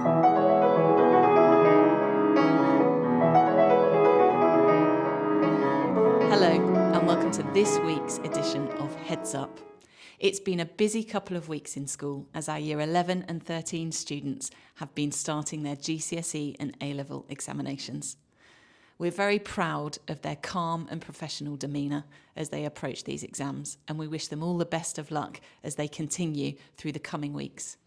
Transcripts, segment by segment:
Hello, and welcome to this week's edition of Heads Up. It's been a busy couple of weeks in school as our Year 11 and 13 students have been starting their GCSE and A-level examinations. We're very proud of their calm and professional demeanour as they approach these exams, and we wish them all the best of luck as they continue through the coming weeks.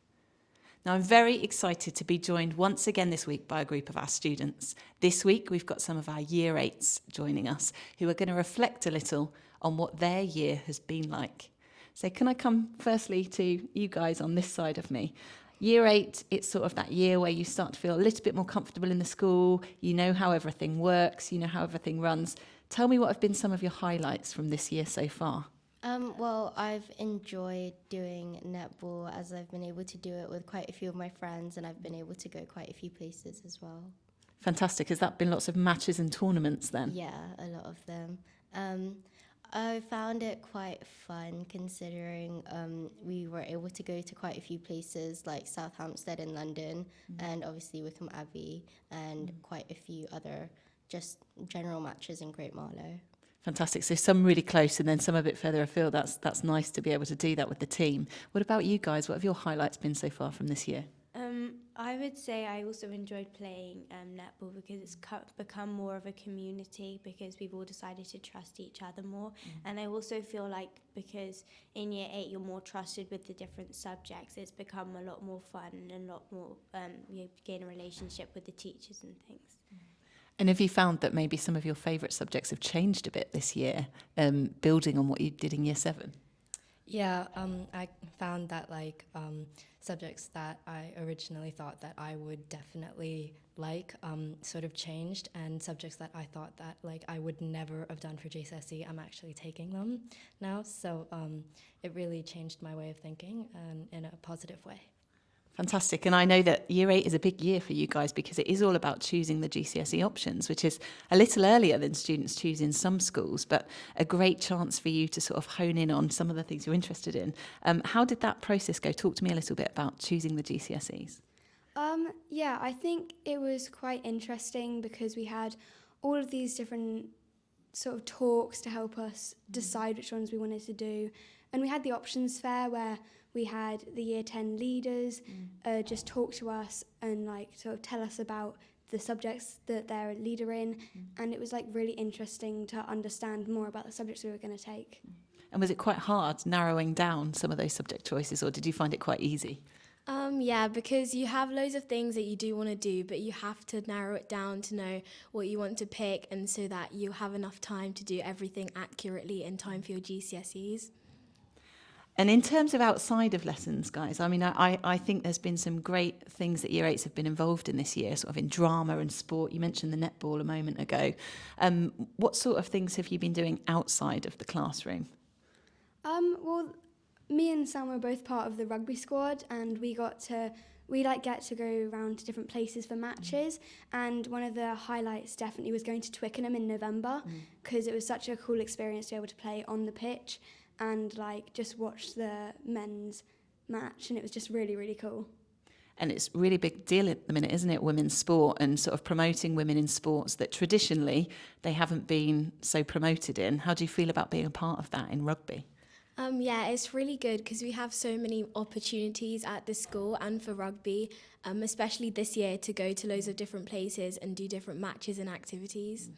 Now, I'm very excited to be joined once again this week by a group of our students. This week, we've got some of our Year 8s joining us who are going to reflect a little on what their year has been like. So can I come firstly to you guys on this side of me? Year 8, it's sort of that year where you start to feel a little bit more comfortable in the school, you know how everything works, you know how everything runs. Tell me what have been some of your highlights from this year so far? Well, I've enjoyed doing netball as I've been able to do it with quite a few of my friends, and I've been able to go quite a few places as well. Fantastic. Has that been lots of matches and tournaments then? Yeah, a lot of them. I found it quite fun considering we were able to go to quite a few places like South Hampstead in London and obviously Wycombe Abbey and quite a few other just general matches in Great Marlow. Fantastic. So some really close and then some a bit further afield. That's nice to be able to do that with the team. What about you guys? What have your highlights been so far from this year? I would say I also enjoyed playing netball because it's become more of a community because we've all decided to trust each other more. And I also feel like because in Year 8 you're more trusted with the different subjects, it's become a lot more fun and a lot more, you gain a relationship with the teachers and things. And have you found that maybe some of your favourite subjects have changed a bit this year, building on what you did in Year 7? Yeah, I found that subjects that I originally thought that I would definitely sort of changed, and subjects that I thought that I would never have done for GCSE, I'm actually taking them now. So it really changed my way of thinking and in a positive way. Fantastic. And I know that Year 8 is a big year for you guys because it is all about choosing the GCSE options, which is a little earlier than students choose in some schools, but a great chance for you to sort of hone in on some of the things you're interested in. How did that process go? Talk to me a little bit about choosing the GCSEs. Yeah, I think it was quite interesting because we had all of these different sort of talks to help us decide which ones we wanted to do. And we had the options fair where we had the Year 10 leaders just talk to us and sort of tell us about the subjects that they're a leader in. And it was really interesting to understand more about the subjects we were going to take. And was it quite hard narrowing down some of those subject choices, or did you find it quite easy? Yeah, because you have loads of things that you do want to do, but you have to narrow it down to know what you want to pick, and so that you have enough time to do everything accurately in time for your GCSEs. And in terms of outside of lessons, guys, I mean, I think there's been some great things that Year 8s have been involved in this year, sort of in drama and sport. You mentioned the netball a moment ago. What sort of things have you been doing outside of the classroom? Well, me and Sam were both part of the rugby squad, and we get to go around to different places for matches. And one of the highlights definitely was going to Twickenham in November because it was such a cool experience to be able to play on the pitch and just watch the men's match, and it was just really, really cool. And it's a really big deal at the minute, isn't it, women's sport, and sort of promoting women in sports that traditionally they haven't been so promoted in. How do you feel about being a part of that in rugby? Yeah, it's really good because we have so many opportunities at the school and for rugby, especially this year, to go to loads of different places and do different matches and activities.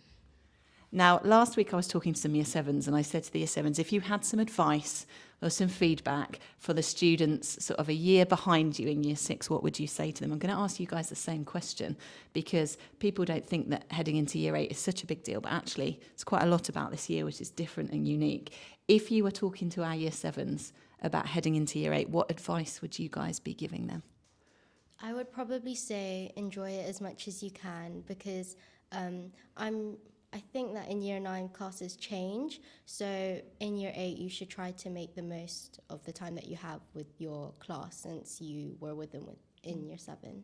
Now, last week I was talking to some Year 7s, and I said to the Year 7s, if you had some advice or some feedback for the students sort of a year behind you in Year 6, what would you say to them? I'm going to ask you guys the same question because people don't think that heading into Year 8 is such a big deal, but actually it's quite a lot about this year which is different and unique. If you were talking to our Year 7s about heading into Year 8, what advice would you guys be giving them? I would probably say enjoy it as much as you can because I think that in Year 9 classes change, so in Year 8 you should try to make the most of the time that you have with your class since you were with them in Year 7.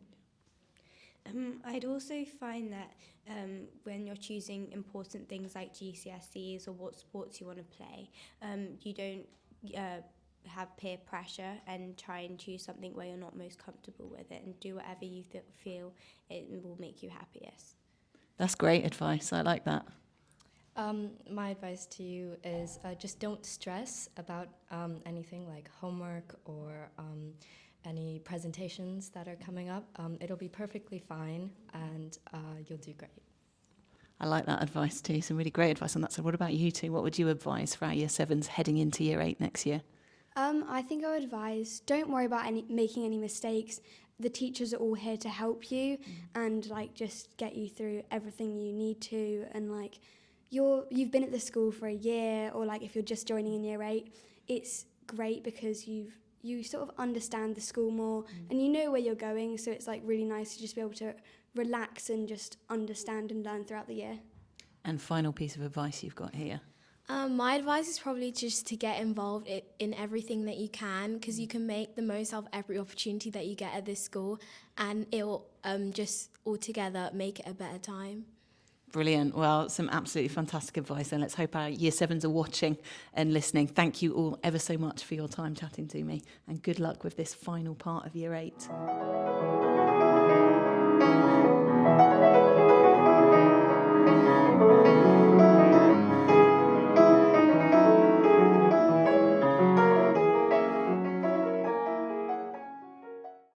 I'd also find that when you're choosing important things like GCSEs or what sports you want to play, you don't have peer pressure and try and choose something where you're not most comfortable with it, and do whatever you feel it will make you happiest. That's great advice. I like that. My advice to you is just don't stress about anything like homework or any presentations that are coming up. It'll be perfectly fine, and you'll do great. I like that advice too. Some really great advice on that. So what about you two? What would you advise for our Year 7s heading into Year 8 next year? I think I would advise, don't worry about making any mistakes. The teachers are all here to help you and like just get you through everything you need to, and like you've been at the school for a year, or like if you're just joining in Year 8, it's great because you sort of understand the school more and you know where you're going, so it's like really nice to just be able to relax and just understand and learn throughout the year. And final piece of advice you've got here. My advice is probably just to get involved in everything that you can, because you can make the most of every opportunity that you get at this school, and it'll just altogether make it a better time. Brilliant. Well, some absolutely fantastic advice, and let's hope our Year 7s are watching and listening. Thank you all ever so much for your time chatting to me, and good luck with this final part of Year 8.